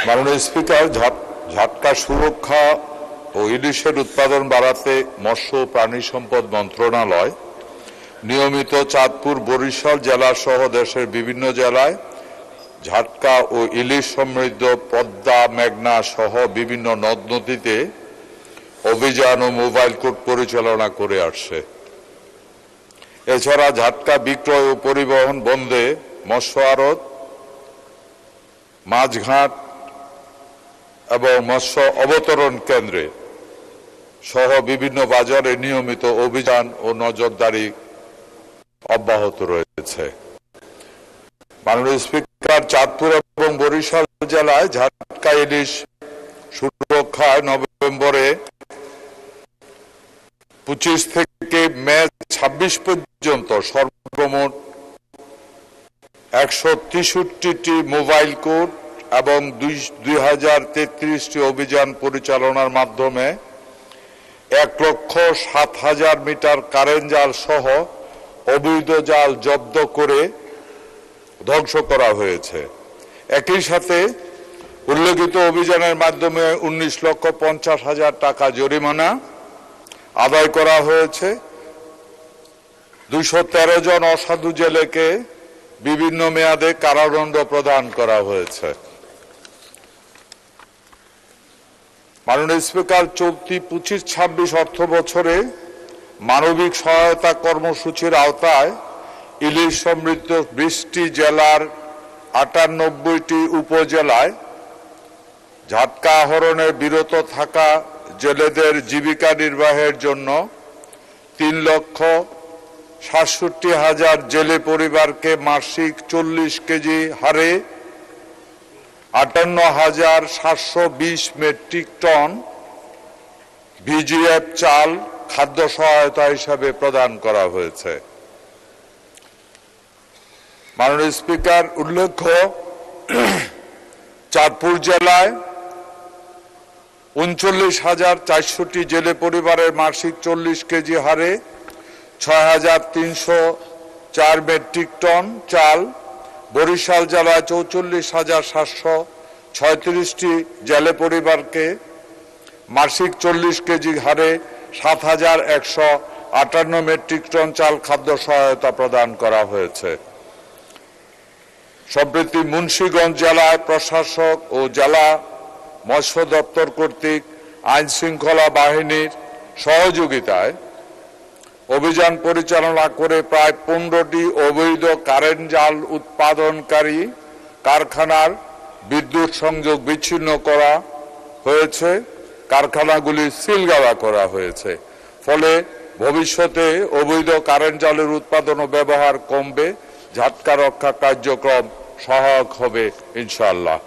মাননীয় স্পিকার, ঝাটকা সুরক্ষা ও ইলিশের উৎপাদন বাড়াতে মৎস্য ও প্রাণী সম্পদ মন্ত্রণালয় নিয়মিত চাঁদপুর, বরিশাল জেলা সহ দেশের বিভিন্ন জেলায় ঝাটকা ও ইলিশ সমৃদ্ধ পদ্মা, মেঘনা সহ বিভিন্ন নদ নদীতে অভিযান ও মোবাইল কোর্ট পরিচালনা করে আসছে। এছাড়া ঝাটকা বিক্রয় ও পরিবহন বন্ধে মৎস্য আড়ত, মাছঘাট এবং মৎস্য অবতরণ কেন্দ্রে সহ বিভিন্ন বাজারে নিয়মিত অভিযান ও নজরদারি অব্যাহত রয়েছে। মাননীয় স্পিকার, চাঁদপুর এবং বরিশাল জেলায় ঝাটকা ইলিশ সুরক্ষায় নভেম্বরে 25 থেকে মে 26 পর্যন্ত সর্বমোট 163টি মোবাইল কোর্ট এবং 2033টি অভিযান পরিচালনার মাধ্যমে 1,07,000 মিটার কারেন্ট জাল সহ অবৈধ জাল জব্দ করে ধ্বংস করা হয়েছে। একই সাথে উল্লেখিত অভিযানের মাধ্যমে 19,50,000 টাকা জরিমানা আদায় করা হয়েছে। 213 জন অসাধু জেলেকে বিভিন্ন মেয়াদে কারাদণ্ড প্রদান করা হয়েছে। মাননীয় স্পিকার, চলতি 25-26 অর্থ বছরে মানবিক সহায়তা কর্মসূচির আওতায় ইলিশ সমৃদ্ধ 20টি জেলার 98টি উপজেলায় ঝাটকা আহরণে বিরত থাকা জেলেদের জীবিকা নির্বাহের জন্য 3,67,000 জেলে পরিবারকে মাসিক 40 কেজি হারে 58,720 মেট্রিক টন ভিজিএফ চাল খাদ্য সহায়তা হিসাবে প্রদান করা হয়েছে। মাননীয় স্পিকার, উল্লেখ্য, চাঁদপুর জেলায় 39,400টি জেলে পরিবারের মাসিক 40 কেজি হারে 6,304 মেট্রিক টন চাল, বরিশাল জেলায় 44,736টি জেলে পরিবারকে মাসিক 40 কেজি হারে 7,158 মেট্রিক টন চাল খাদ্য সহায়তা প্রদান করা হয়েছে। সম্প্রতি মুন্সিগঞ্জ জেলায় প্রশাসক ও জেলা মৎস্য দপ্তর কর্তৃক আইন শৃঙ্খলা বাহিনীর সহযোগিতায় অভিযান পরিচালনা করে প্রায় 15টি অবৈধ কারেন্ট জাল উৎপাদনকারী কারখানার বিদ্যুৎ সংযোগ বিচ্ছিন্ন করা হয়েছে। কারখানাগুলি সিলগালা করা হয়েছে। ফলে ভবিষ্যতে অবৈধ কারেন্ট জালের উৎপাদন ও ব্যবহার কমবে, ঝাটকা রক্ষা কার্যক্রম সহায়ক হবে ইনশাআল্লাহ।